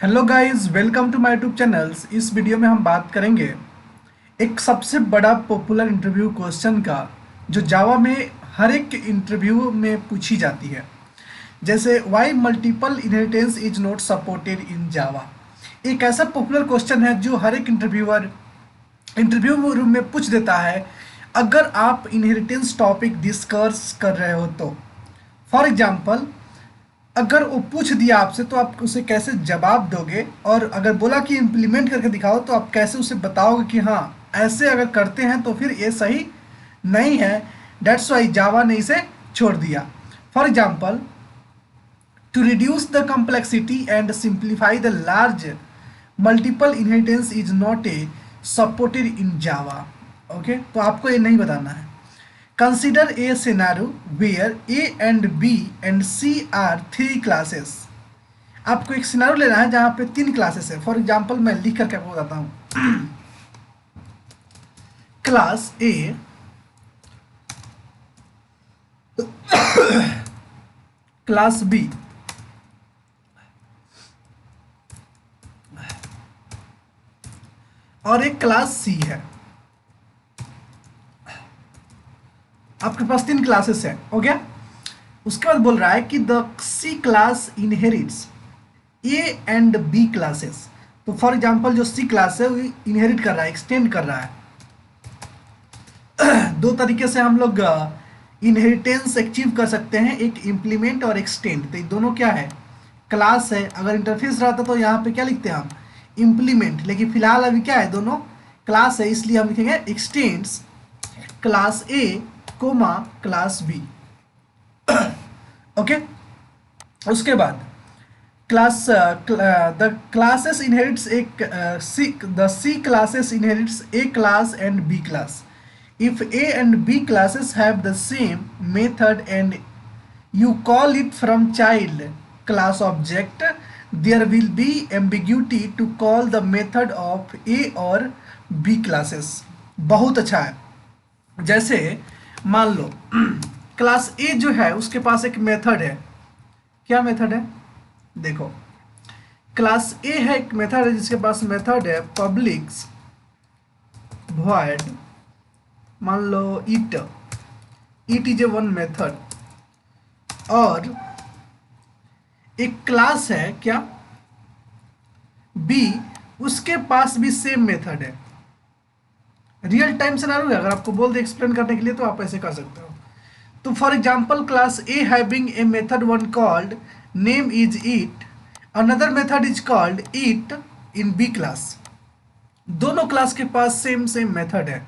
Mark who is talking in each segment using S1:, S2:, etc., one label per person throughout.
S1: Hello guys, welcome to my YouTube channels. इस video में हम बात करेंगे एक सबसे बड़ा पॉपुलर इंटरव्यू क्वेश्चन का, जो जावा में हर एक इंटरव्यू में पूछी जाती है। जैसे why multiple inheritance is not supported in Java. एक ऐसा पॉपुलर क्वेश्चन है जो हर एक इंटरव्यूअर इंटरव्यू रूम में पूछ देता है, अगर आप इनहेरिटेंस टॉपिक डिस्कस कर रहे हो तो। फॉर एग्जाम्पल, अगर वो पूछ दिया आपसे तो आप उसे कैसे जवाब दोगे, और अगर बोला कि इम्प्लीमेंट करके दिखाओ तो आप कैसे उसे बताओगे कि हाँ, ऐसे अगर करते हैं तो फिर ये सही नहीं है। डेट्स वाई जावा ने इसे छोड़ दिया। For example, to reduce the complexity and simplify the large multiple inheritance is not a supported in Java. Okay, तो आपको ये नहीं बताना है। Consider a scenario where A and B and C are three classes. आपको एक scenario लेना है जहां पे तीन क्लासेस है। फॉर एग्जाम्पल, मैं लिख करके आपको बताता हूं। क्लास ए, क्लास बी और एक क्लास सी है। आपके पास तीन क्लासेस है, हो गया। उसके बाद बोल रहा है कि the C class inherits A and B classes. तो फॉर एग्जांपल, जो सी क्लास है वो इनहेरिट कर रहा है, एक्सटेंड कर रहा है। दो तरीके से हम लोग इनहेरिटेंस अचीव कर सकते हैं, एक इम्प्लीमेंट और एक्सटेंड। तो ये दोनों क्या है? क्लास है। अगर इंटरफेस रहता तो यहाँ पे क्या लिखते हैं हम? इम्प्लीमेंट। लेकिन फिलहाल अभी क्या है? दोनों क्लास है, इसलिए हम लिखेंगे extends class A comma class B. Okay, उसके बाद क्लास द क्लासेस इनहेरिट्स एक C the C classes inherits A class and B class. If A and B classes have the same method and you call it from child class object, there will be ambiguity to call the method of A और B classes। बहुत अच्छा है। जैसे मान लो class A जो है उसके पास एक मेथड है। क्या मेथड है? देखो, क्लास A है, एक मेथड है जिसके पास मेथड है पब्लिक्स void, मान लो it is a one method. और एक क्लास है क्या? बी, उसके पास भी सेम मेथड है। रियल टाइम सिनेरियो है, अगर आपको बोल दे एक्सप्लेन करने के लिए तो आप ऐसे कर सकते हो। तो for example, class A having a method one called name is it, another method is called it in B class. दोनों क्लास के पास सेम सेम मेथड है,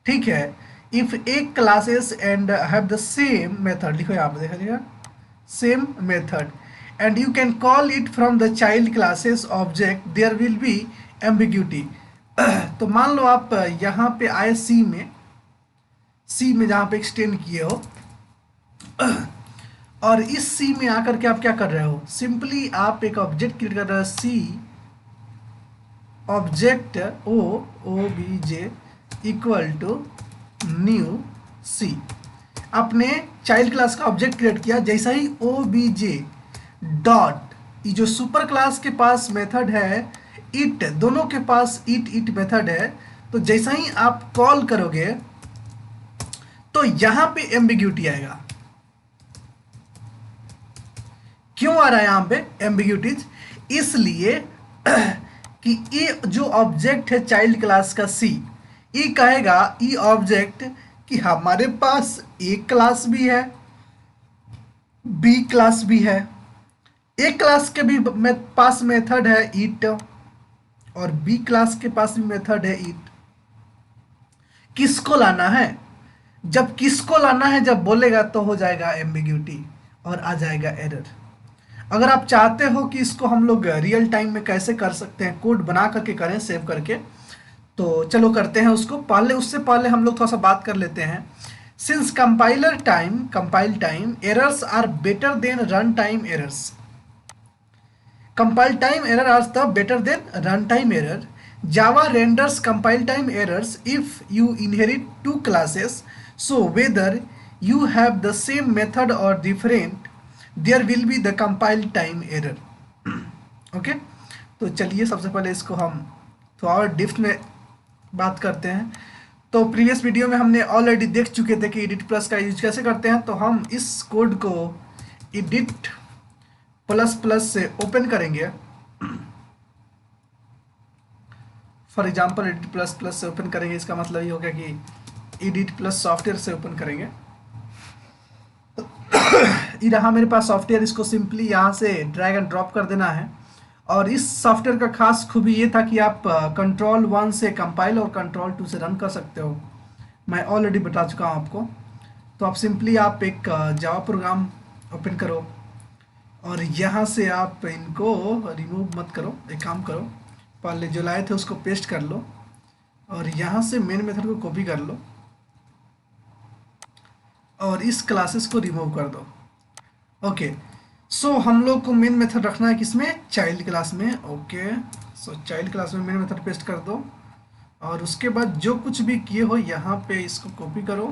S1: ठीक है। If A classes and have the same method, लिखो यहाँ पे, देखिएगा, same method and you can call it from the child classes object, there will be ambiguity. तो मान लो आप यहाँ पे आए सी में जहाँ पे एक्सटेंड किए हो, और इस सी में आकर के आप क्या कर रहे हो? सिंपली आप एक ऑब्जेक्ट क्रिएट कर रहे हो, C object O B J equal to new C. आपने चाइल्ड क्लास का ऑब्जेक्ट क्रिएट किया। जैसा ही ओ बी जे डॉट, ये जो सुपर क्लास के पास मेथड है इट, दोनों के पास इट मेथड है, तो जैसा ही आप कॉल करोगे तो यहां पे एम्बिग्यूटी आएगा। क्यों आ रहा है यहां पे एम्बिग्यूटीज? इसलिए कि ये जो ऑब्जेक्ट है चाइल्ड क्लास का सी, ये कहेगा ये ऑब्जेक्ट कि हमारे पास ए क्लास भी है, बी क्लास भी है, ए क्लास के भी पास मेथड है इट, और बी क्लास के पास भी मेथड है इट। किसको लाना है? जब किसको लाना है जब बोलेगा तो हो जाएगा एम्बिग्यूटी और आ जाएगा एरर। अगर आप चाहते हो कि इसको हम लोग रियल टाइम में कैसे कर सकते हैं, कोड बना करके करें सेव करके, तो चलो करते हैं उसको। पहले उससे पहले हम लोग थोड़ा सा बात कर लेते हैं। Since compile time errors are better than run time errors, compile time error are the better than runtime error. Java renders compile time errors if you inherit two classes, so whether you have the same method or different, there will be the compile time error. Okay, तो चलिए सबसे पहले इसको हम थोड़ा और depth में बात करते हैं। तो प्रीवियस वीडियो में हमने ऑलरेडी देख चुके थे कि एडिट प्लस का यूज कैसे करते हैं। तो हम इस कोड को एडिट प्लस प्लस से ओपन करेंगे। For example edit plus plus से ओपन करेंगे, इसका मतलब ये हो गया कि एडिट प्लस सॉफ्टवेयर से ओपन करेंगे। ये रहा मेरे पास सॉफ्टवेयर, इसको सिंपली यहाँ से ड्रैग एंड ड्रॉप कर देना है। और इस सॉफ्टवेयर का खास खूबी ये था कि आप कंट्रोल 1 से कंपाइल और कंट्रोल 2 से रन कर सकते हो। मैं ऑलरेडी बता चुका हूँ आपको। तो आप सिंपली आप एक जावा प्रोग्राम ओपन करो और यहाँ से आप इनको रिमूव मत करो, एक काम करो, पहले जो लाए थे उसको पेस्ट कर लो और यहाँ से मेन मेथड को कॉपी कर लो और इस क्लासेस को रिमूव कर दो। ओके, सो हम लोग को मेन मेथड रखना है किसमें, चाइल्ड क्लास में। ओके, सो चाइल्ड क्लास में मेन मेथड पेस्ट कर दो और उसके बाद जो कुछ भी किए हो यहाँ पे इसको कॉपी करो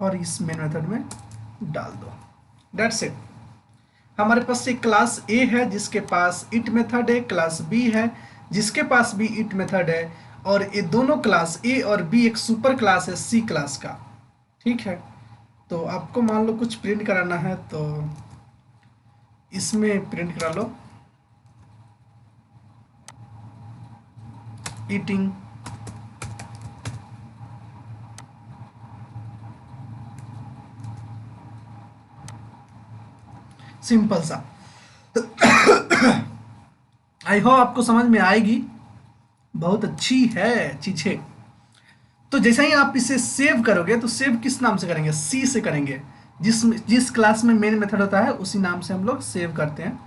S1: और इस मेन मेथड में डाल दो। That's it. हमारे पास एक क्लास ए है जिसके पास इट मेथड है, क्लास बी है जिसके पास भी इट मेथड है, और ये दोनों क्लास ए और बी एक सुपर क्लास है सी क्लास का। ठीक है, तो आपको मान लो कुछ प्रिंट कराना है तो इसमें प्रिंट करा लो ईटिंग। सिंपल सा। आई होप आपको समझ में आएगी, बहुत अच्छी है चीजें। तो जैसे ही आप इसे सेव करोगे तो सेव किस नाम से करेंगे, सी से करेंगे। जिस क्लास में मेन मेथड होता है उसी नाम से हम लोग सेव करते हैं।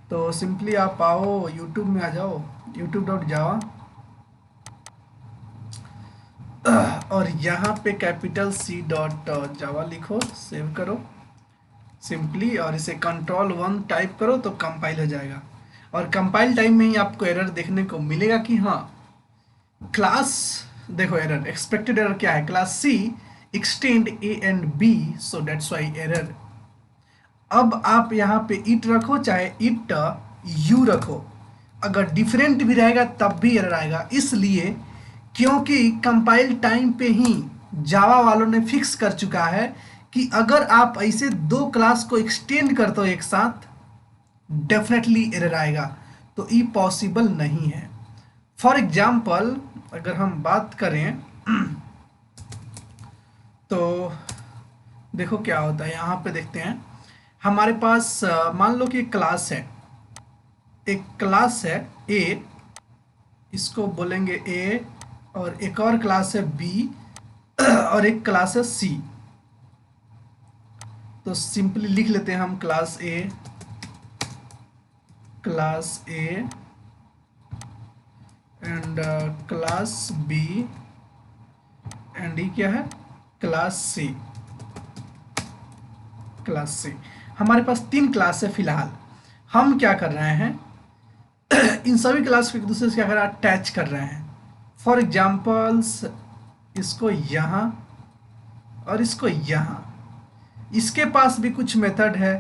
S1: तो सिंपली आप आओ यूट्यूब में आ जाओ, youtube.java, और यहाँ पे कैपिटल C.java लिखो, सेव करो सिंपली, और इसे कंट्रोल 1 टाइप करो तो कंपाइल हो जाएगा। और कंपाइल टाइम में ही आपको एरर देखने को मिलेगा कि हाँ क्लास, देखो एरर, एक्सपेक्टेड एरर क्या है, class C extend A and B, so that's why error. अब आप यहाँ पे इट रखो चाहे इट यू रखो, अगर डिफरेंट भी रहेगा तब भी एरर आएगा, इसलिए क्योंकि कंपाइल टाइम पे ही जावा वालों ने फिक्स कर चुका है कि अगर आप ऐसे दो क्लास को एक्सटेंड करते हो एक साथ डेफिनेटली एरर आएगा। तो ये पॉसिबल नहीं है। फॉर एग्जाम्पल अगर हम बात करें तो देखो क्या होता है, यहाँ पे देखते हैं हमारे पास मान लो कि क्लास है, एक क्लास है ए, इसको बोलेंगे ए, और एक और क्लास है बी और एक क्लास है सी। तो सिंपली लिख लेते हैं हम class A and class B and ये क्या है, क्लास सी। हमारे पास 3 क्लास है फिलहाल। हम क्या कर रहे हैं इन सभी क्लास को एक दूसरे से क्या कर रहे हैं, अटैच कर रहे हैं। फॉर एग्जाम्पल्स इसको यहाँ और इसको यहाँ, इसके पास भी कुछ मेथड है,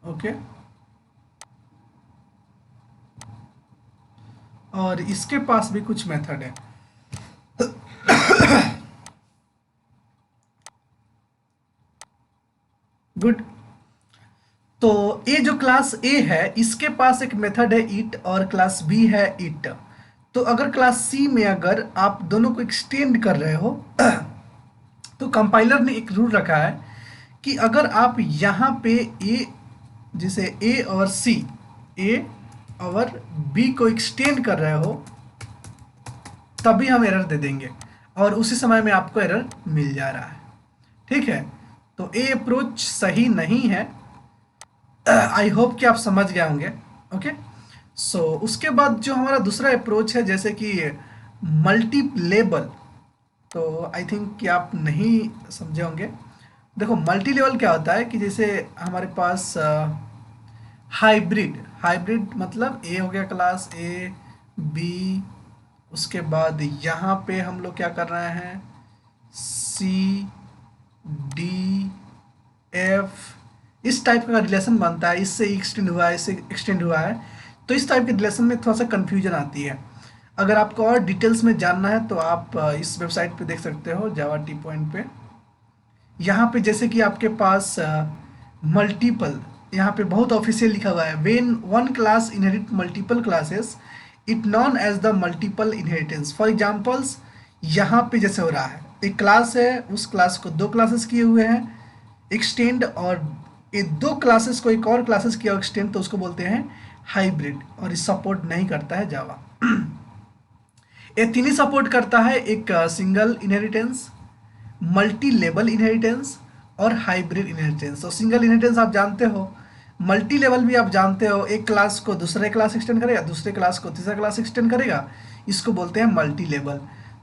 S1: ओके, और इसके पास भी कुछ मेथड है। गुड। तो ये जो क्लास ए है इसके पास एक मेथड है इट और क्लास बी है इट। तो अगर क्लास सी में अगर आप दोनों को एक्सटेंड कर रहे हो तो कंपाइलर ने एक रूल रखा है कि अगर आप यहाँ पे ए, जैसे ए और सी, ए और बी को एक्सटेंड कर रहे हो तभी हम एरर दे देंगे, और उसी समय में आपको एरर मिल जा रहा है। ठीक है, तो ये अप्रोच सही नहीं है। आई होप कि आप समझ गए होंगे। ओके, सो उसके बाद जो हमारा दूसरा अप्रोच है जैसे कि मल्टी लेवल, तो आई थिंक कि आप नहीं समझे होंगे। देखो मल्टी लेवल क्या होता है कि जैसे हमारे पास हाइब्रिड मतलब ए हो गया क्लास ए बी, उसके बाद यहाँ पे हम लोग क्या कर रहे हैं सी इस टाइप का रिलेशन बनता है, इससे एक्सटेंड हुआ है, इससे एक्सटेंड हुआ है, तो इस टाइप के रिलेशन में थोड़ा सा कन्फ्यूजन आती है। अगर आपको और डिटेल्स में जानना है तो आप इस वेबसाइट पे देख सकते हो, जावा टी पॉइंट पे। यहाँ पे जैसे कि आपके पास मल्टीपल, यहाँ पे बहुत ऑफिशियल लिखा हुआ है, when one class inherit multiple classes it known as the multiple inheritance. For examples, यहाँ पे जैसे हो रहा है, एक क्लास है, उस क्लास को दो क्लासेस किए हुए हैं एक्सटेंड, और ये दो क्लासेस को एक और क्लासेस किया एक्सटेंड, तो उसको बोलते हैं हाइब्रिड, और इस सपोर्ट नहीं करता है जावा। ये तीन ही सपोर्ट करता है, एक single inheritance, multi level inheritance और हाइब्रिड इनहेरिटेंस। तो सिंगल इनहेरिटेंस आप जानते हो, मल्टी लेवल भी आप जानते हो, एक क्लास को दूसरे क्लास एक्सटेंड करेगा, दूसरे क्लास को तीसरा क्लास एक्सटेंड करेगा, इसको बोलते हैं मल्टी लेवल।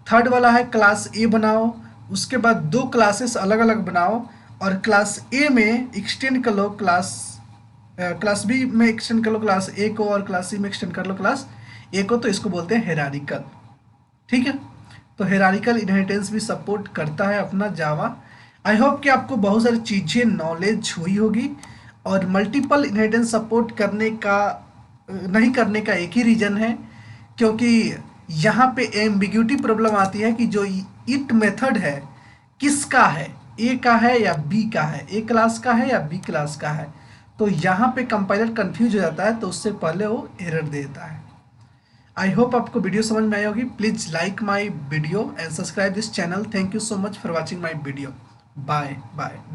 S1: थर्ड वाला है क्लास ए बनाओ, उसके बाद दो क्लासेस अलग अलग बनाओ, और क्लास ए में एक्सटेंड कर लो क्लास बी में एक्सटेंड कर लो क्लास ए को, और क्लास सी में एक्सटेंड कर लो क्लास ए को, तो इसको बोलते हैं हेरारिकल। ठीक है, तो हेरारिकल इनहेरिटेंस भी सपोर्ट करता है अपना जावा। आई होप कि आपको बहुत सारी चीज़ें नॉलेज हुई होगी, और मल्टीपल इनहेरिटेंस सपोर्ट करने का नहीं करने का एक ही रीज़न है, क्योंकि यहाँ पे एम्बिग्यूटी प्रॉब्लम आती है कि जो इट मेथड है किसका है, ए का है या बी का है, ए क्लास का है या बी क्लास का है, तो यहाँ पे कंपाइलर कंफ्यूज हो जाता है, तो उससे पहले वो एरर देता है। आई होप आपको वीडियो समझ में आई होगी। Please like my video and subscribe this channel. Thank you so much for watching my video. Bye bye bye.